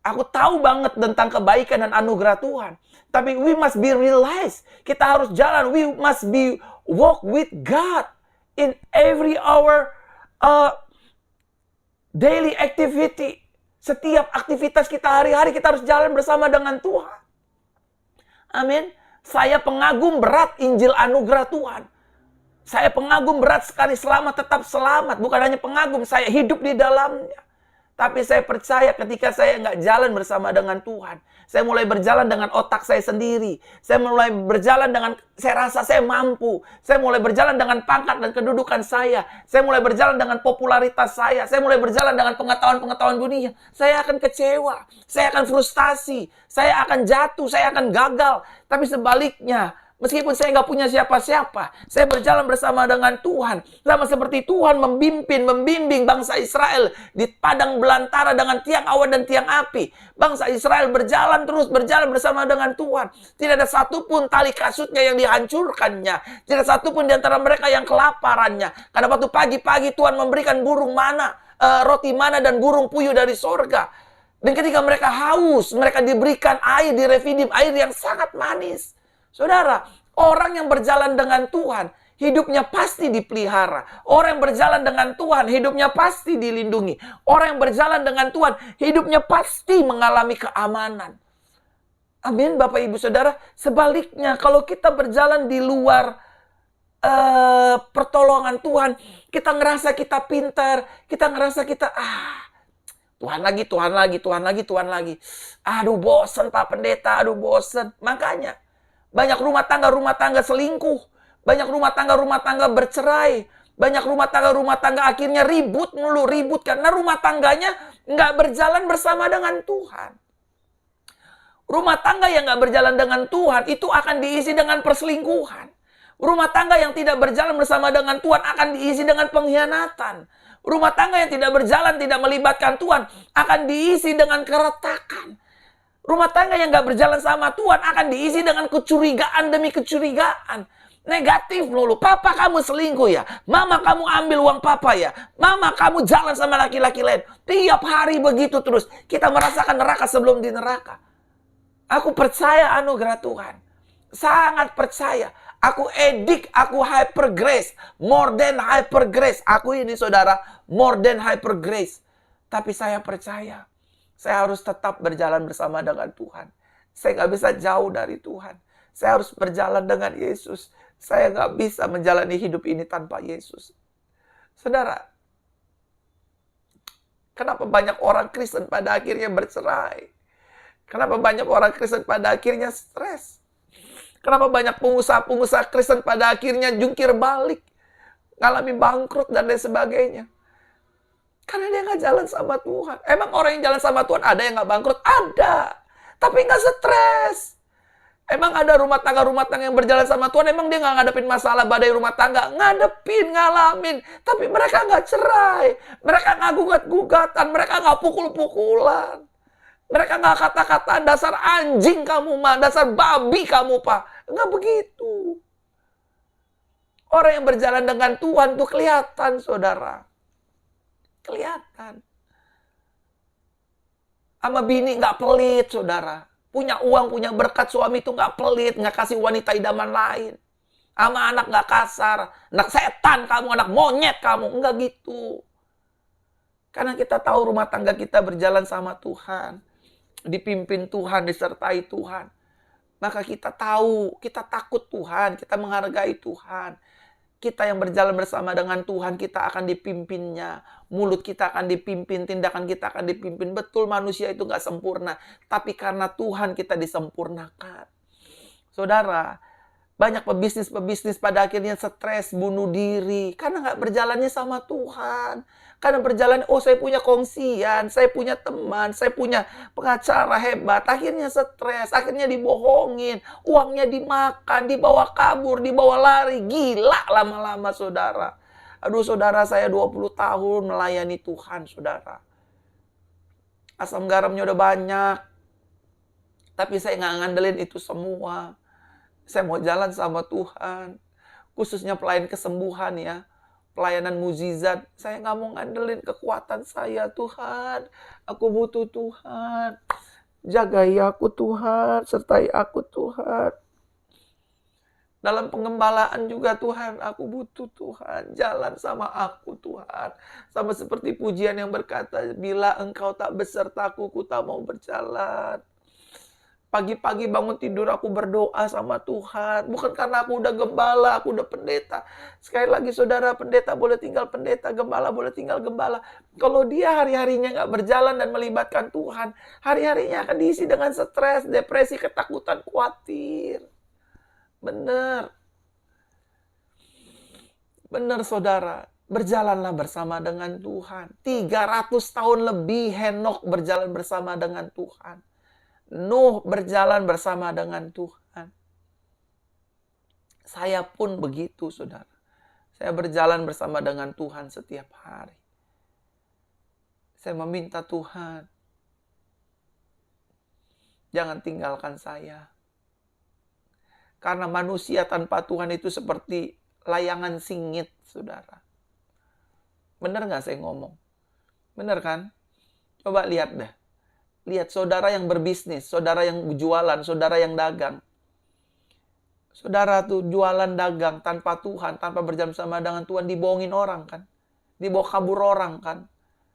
Aku tahu banget tentang kebaikan dan anugerah Tuhan. Tapi we must be realized. Kita harus jalan. We must be walk with God in every our daily activity. Setiap aktivitas kita hari-hari kita harus jalan bersama dengan Tuhan. Amin. Saya pengagum berat Injil anugerah Tuhan. Saya pengagum berat sekali selamat tetap selamat. Bukan hanya pengagum, saya hidup di dalamnya. Tapi saya percaya ketika saya nggak jalan bersama dengan Tuhan. Saya mulai berjalan dengan otak saya sendiri. Saya mulai berjalan dengan, saya rasa saya mampu. Saya mulai berjalan dengan pangkat dan kedudukan saya. Saya mulai berjalan dengan popularitas saya. Saya mulai berjalan dengan pengetahuan-pengetahuan dunia. Saya akan kecewa. Saya akan frustasi. Saya akan jatuh. Saya akan gagal. Tapi sebaliknya, meskipun saya nggak punya siapa-siapa, saya berjalan bersama dengan Tuhan. Sama seperti Tuhan membimbing bangsa Israel di padang belantara dengan tiang awan dan tiang api. Bangsa Israel berjalan bersama dengan Tuhan. Tidak ada satupun tali kasutnya yang dihancurkannya. Tidak satupun di antara mereka yang kelaparannya. Karena waktu pagi-pagi Tuhan memberikan burung mana, roti mana dan burung puyuh dari sorga. Dan ketika mereka haus, mereka diberikan air di Refidim, air yang sangat manis. Saudara, orang yang berjalan dengan Tuhan, hidupnya pasti dipelihara. Orang yang berjalan dengan Tuhan, hidupnya pasti dilindungi. Orang yang berjalan dengan Tuhan, hidupnya pasti mengalami keamanan. Amin, Bapak Ibu Saudara. Sebaliknya, kalau kita berjalan di luar pertolongan Tuhan, kita ngerasa kita pintar, kita ngerasa kita, Tuhan lagi. Aduh, bosen Pak Pendeta, aduh bosen. Makanya, banyak rumah tangga selingkuh. Banyak rumah tangga bercerai. Banyak rumah tangga akhirnya ribut karena rumah tangganya nggak berjalan bersama dengan Tuhan. Rumah tangga yang nggak berjalan dengan Tuhan itu akan diisi dengan perselingkuhan. Rumah tangga yang tidak berjalan bersama dengan Tuhan akan diisi dengan pengkhianatan. Rumah tangga yang tidak berjalan, tidak melibatkan Tuhan akan diisi dengan keretakan. Rumah tangga yang gak berjalan sama Tuhan akan diisi dengan kecurigaan demi kecurigaan. Negatif melulu. Papa kamu selingkuh ya? Mama kamu ambil uang papa ya? Mama kamu jalan sama laki-laki lain? Tiap hari begitu terus. Kita merasakan neraka sebelum di neraka. Aku percaya anugerah Tuhan. Sangat percaya. Aku edik, aku hyper grace. More than hyper grace. Aku ini saudara, more than hyper grace. Tapi saya percaya. Saya harus tetap berjalan bersama dengan Tuhan. Saya nggak bisa jauh dari Tuhan. Saya harus berjalan dengan Yesus. Saya nggak bisa menjalani hidup ini tanpa Yesus. Saudara, kenapa banyak orang Kristen pada akhirnya bercerai? Kenapa banyak orang Kristen pada akhirnya stres? Kenapa banyak pengusaha-pengusaha Kristen pada akhirnya jungkir balik, ngalami bangkrut dan lain sebagainya? Karena dia nggak jalan sama Tuhan. Emang orang yang jalan sama Tuhan ada yang nggak bangkrut? Ada. Tapi nggak stres. Emang ada rumah tangga yang berjalan sama Tuhan, emang dia nggak ngadepin masalah badai rumah tangga? Ngadepin, ngalamin. Tapi mereka nggak cerai. Mereka nggak gugat-gugatan. Mereka nggak pukul-pukulan. Mereka nggak kata-kataan, dasar anjing kamu, mah, dasar babi kamu, Pak. Nggak begitu. Orang yang berjalan dengan Tuhan tuh kelihatan, saudara. Kelihatan. Sama bini nggak pelit, saudara. Punya uang, punya berkat, suami itu nggak pelit, nggak kasih wanita idaman lain. Sama anak nggak kasar. Anak setan kamu, anak monyet kamu. Nggak gitu. Karena kita tahu rumah tangga kita berjalan sama Tuhan. Dipimpin Tuhan, disertai Tuhan. Maka kita tahu, kita takut Tuhan, kita menghargai Tuhan. Kita yang berjalan bersama dengan Tuhan, kita akan dipimpinnya. Mulut kita akan dipimpin, tindakan kita akan dipimpin. Betul, manusia itu nggak sempurna. Tapi karena Tuhan kita disempurnakan. Saudara, banyak pebisnis pada akhirnya stres, bunuh diri. Karena nggak berjalannya sama Tuhan. Karena berjalan, saya punya kongsian, saya punya teman, saya punya pengacara hebat. Akhirnya stres, akhirnya dibohongin. Uangnya dimakan, dibawa kabur, dibawa lari. Gila lama-lama, saudara. Aduh, saudara, saya 20 tahun melayani Tuhan, saudara. Asam garamnya udah banyak. Tapi saya nggak ngandelin itu semua. Saya mau jalan sama Tuhan. Khususnya pelayan kesembuhan ya. Pelayanan mukjizat, saya nggak mau ngandelin kekuatan saya, Tuhan. Aku butuh Tuhan. Jagai aku, Tuhan. Sertai aku, Tuhan. Dalam pengembalaan juga, Tuhan. Aku butuh Tuhan. Jalan sama aku, Tuhan. Sama seperti pujian yang berkata, bila engkau tak besertaku, ku tak mau berjalan. Pagi-pagi bangun tidur aku berdoa sama Tuhan. Bukan karena aku udah gembala, aku udah pendeta. Sekali lagi saudara, pendeta boleh tinggal pendeta, gembala boleh tinggal gembala. Kalau dia hari-harinya nggak berjalan dan melibatkan Tuhan, hari-harinya akan diisi dengan stres, depresi, ketakutan, khawatir. Benar. Benar saudara. Berjalanlah bersama dengan Tuhan. 300 tahun lebih Henokh berjalan bersama dengan Tuhan. Nuh berjalan bersama dengan Tuhan. Saya pun begitu, saudara. Saya berjalan bersama dengan Tuhan setiap hari. Saya meminta Tuhan, jangan tinggalkan saya. Karena manusia tanpa Tuhan itu seperti layangan singit, saudara. Benar nggak saya ngomong? Benar kan? Coba lihat deh. Lihat saudara yang berbisnis, saudara yang jualan, saudara yang dagang. Saudara tuh jualan dagang tanpa Tuhan, tanpa berjalan sama dengan Tuhan, dibohongin orang kan. Dibawa kabur orang kan.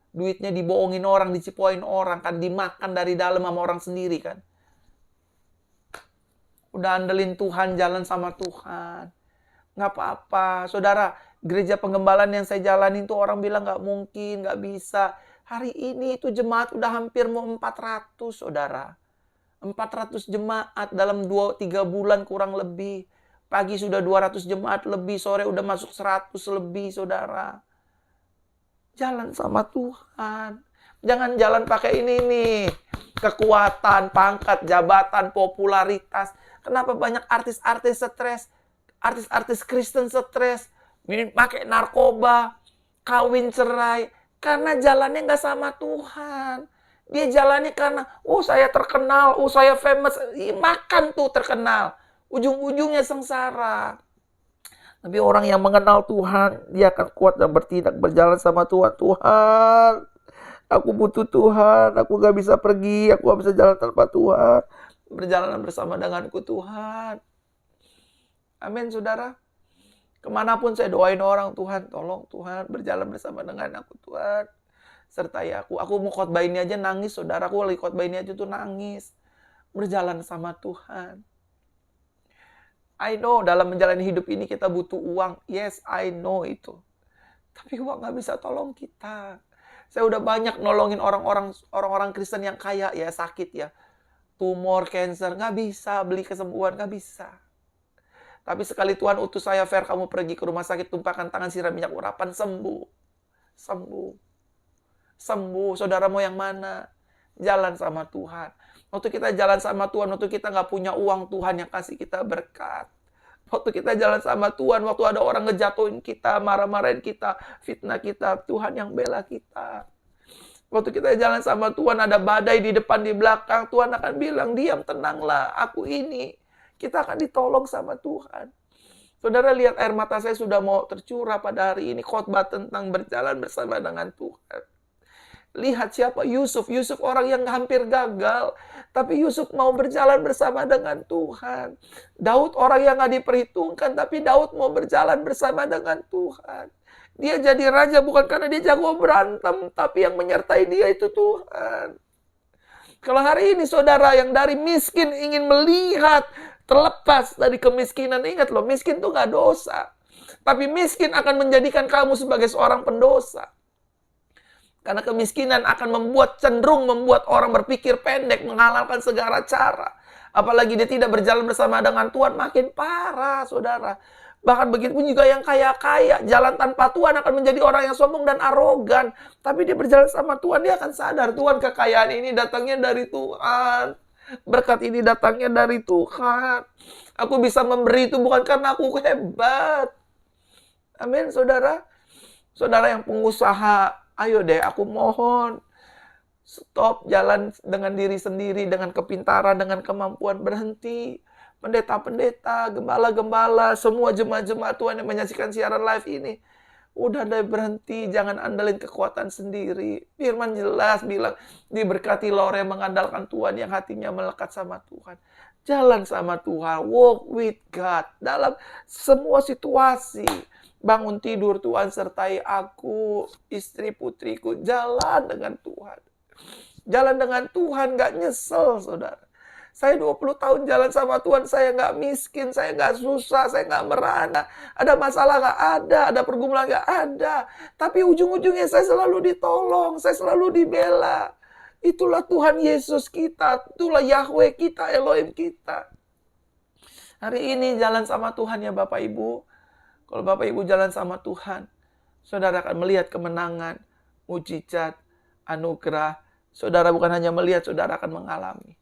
Duitnya dibohongin orang, dicipoin orang kan. Dimakan dari dalam sama orang sendiri kan. Udah andelin Tuhan, jalan sama Tuhan. Nggak apa-apa. Saudara, gereja penggembalaan yang saya jalanin tuh orang bilang nggak mungkin, nggak bisa. Hari ini itu jemaat udah hampir mau 400, saudara. 400 jemaat dalam 2-3 bulan kurang lebih. Pagi sudah 200 jemaat lebih, sore udah masuk 100 lebih, saudara. Jalan sama Tuhan. Jangan jalan pakai ini nih. Kekuatan, pangkat, jabatan, popularitas. Kenapa banyak artis-artis stres? Artis-artis Kristen stres. Pakai narkoba, kawin cerai. Karena jalannya nggak sama Tuhan. Dia jalannya karena, saya terkenal, saya famous. Makan tuh terkenal. Ujung-ujungnya sengsara. Tapi orang yang mengenal Tuhan, dia akan kuat dan bertindak, berjalan sama Tuhan. Tuhan, aku butuh Tuhan. Aku nggak bisa pergi, aku nggak bisa jalan tanpa Tuhan. Berjalan bersama denganku Tuhan. Amin, saudara. Kemanapun saya doain orang, Tuhan, tolong Tuhan, berjalan bersama dengan aku, Tuhan. Sertai aku. Aku mau khotbah ini aja nangis, saudara. Aku lagi khotbah ini aja tuh nangis. Berjalan sama Tuhan. I know, dalam menjalani hidup ini kita butuh uang. Yes, I know itu. Tapi uang gak bisa tolong kita. Saya udah banyak nolongin orang-orang Kristen yang kaya ya, sakit ya. Tumor, cancer, gak bisa. Beli kesembuhan, gak bisa. Tapi sekali Tuhan utus saya, Fer, kamu pergi ke rumah sakit, tumpahkan tangan, siram minyak urapan, sembuh. Sembuh. Sembuh. Saudara mau yang mana? Jalan sama Tuhan. Waktu kita jalan sama Tuhan, waktu kita nggak punya uang, Tuhan yang kasih kita berkat. Waktu kita jalan sama Tuhan, waktu ada orang ngejatuhin kita, marah-marahin kita, fitnah kita, Tuhan yang bela kita. Waktu kita jalan sama Tuhan, ada badai di depan, di belakang, Tuhan akan bilang, diam, tenanglah, aku ini. Kita akan ditolong sama Tuhan. Saudara lihat air mata saya sudah mau tercurah pada hari ini, khotbah tentang berjalan bersama dengan Tuhan. Lihat siapa Yusuf. Yusuf orang yang hampir gagal. Tapi Yusuf mau berjalan bersama dengan Tuhan. Daud orang yang gak diperhitungkan. Tapi Daud mau berjalan bersama dengan Tuhan. Dia jadi raja bukan karena dia jago berantem. Tapi yang menyertai dia itu Tuhan. Kalau hari ini saudara yang dari miskin ingin melihat terlepas dari kemiskinan. Ingat loh, miskin itu gak dosa. Tapi miskin akan menjadikan kamu sebagai seorang pendosa. Karena kemiskinan akan cenderung membuat orang berpikir pendek, menghalalkan segala cara. Apalagi dia tidak berjalan bersama dengan Tuhan, makin parah, saudara. Bahkan begitu pun juga yang kaya-kaya, jalan tanpa Tuhan akan menjadi orang yang sombong dan arogan. Tapi dia berjalan sama Tuhan, dia akan sadar, Tuhan, kekayaan ini datangnya dari Tuhan. Berkat ini datangnya dari Tuhan. Aku bisa memberi itu bukan karena aku hebat. Amin, saudara. Saudara yang pengusaha, ayo deh, aku mohon. Stop jalan dengan diri sendiri, dengan kepintaran, dengan kemampuan, berhenti. Pendeta-pendeta, gembala-gembala, semua jemaat-jemaat Tuhan yang menyaksikan siaran live ini. Udah deh berhenti, jangan andalin kekuatan sendiri. Firman jelas bilang, diberkati orang yang mengandalkan Tuhan, yang hatinya melekat sama Tuhan. Jalan sama Tuhan, walk with God. Dalam semua situasi. Bangun tidur, Tuhan sertai aku, istri putriku, jalan dengan Tuhan. Jalan dengan Tuhan, gak nyesel, saudara. Saya 20 tahun jalan sama Tuhan, saya gak miskin, saya gak susah, saya gak merana. Ada masalah gak ada pergumulan gak ada. Tapi ujung-ujungnya saya selalu ditolong, saya selalu dibela. Itulah Tuhan Yesus kita, itulah Yahweh kita, Elohim kita. Hari ini jalan sama Tuhan ya Bapak Ibu. Kalau Bapak Ibu jalan sama Tuhan, saudara akan melihat kemenangan, mujizat, anugerah. Saudara bukan hanya melihat, saudara akan mengalami.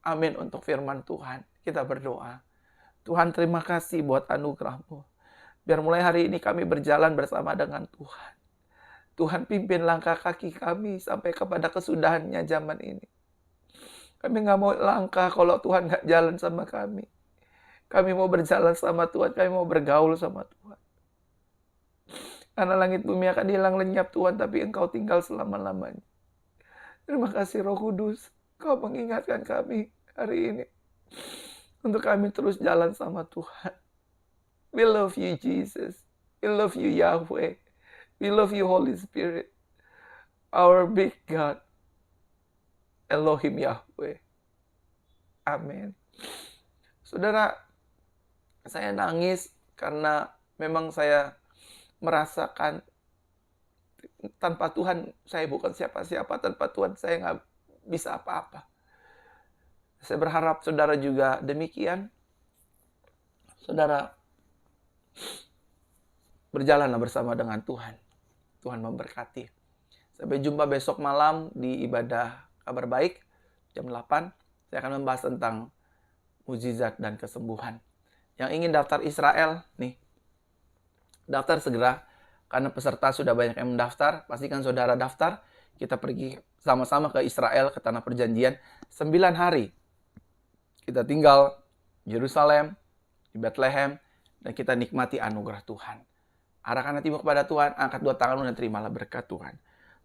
Amin untuk firman Tuhan. Kita berdoa. Tuhan, terima kasih buat anugerah-Mu. Biar mulai hari ini kami berjalan bersama dengan Tuhan. Tuhan pimpin langkah kaki kami sampai kepada kesudahannya zaman ini. Kami nggak mau langkah kalau Tuhan nggak jalan sama kami. Kami mau berjalan sama Tuhan, kami mau bergaul sama Tuhan. Karena langit bumi akan hilang lenyap Tuhan, tapi Engkau tinggal selama-lamanya. Terima kasih Roh Kudus, Kau mengingatkan kami hari ini. Untuk kami terus jalan sama Tuhan. We love you Jesus. We love you Yahweh. We love you Holy Spirit. Our big God. Elohim Yahweh. Amin. Saudara, saya nangis karena memang saya merasakan tanpa Tuhan saya bukan siapa-siapa, tanpa Tuhan saya nggak bisa apa-apa. Saya berharap saudara juga demikian. Saudara, berjalanlah bersama dengan Tuhan. Tuhan memberkati. Sampai jumpa besok malam di ibadah kabar baik jam 8. Saya akan membahas tentang mujizat dan kesembuhan. Yang ingin daftar Israel, nih, daftar segera. Karena peserta sudah banyak yang mendaftar. Pastikan saudara daftar. Kita pergi sama-sama ke Israel, ke Tanah Perjanjian. 9 hari. Kita tinggal di Yerusalem, di Bethlehem, dan kita nikmati anugerah Tuhan. Arahkan hatimu kepada Tuhan, angkat dua tanganmu dan terimalah berkat Tuhan.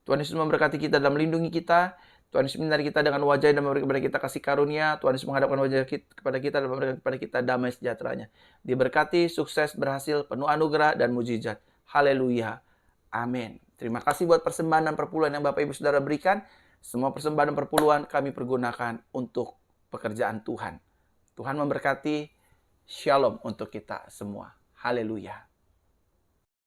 Tuhan Yesus memberkati kita dan melindungi kita. Tuhan Yesus menyinari kita dengan wajah dan memberi kepada kita kasih karunia. Tuhan Yesus menghadapkan wajah kepada kita dan memberikan kepada kita damai sejahteranya. Diberkati, sukses, berhasil, penuh anugerah dan mujizat. Haleluya. Amin. Terima kasih buat persembahan dan perpuluhan yang Bapak Ibu Saudara berikan. Semua persembahan dan perpuluhan kami pergunakan untuk pekerjaan Tuhan. Tuhan memberkati. Shalom untuk kita semua. Haleluya.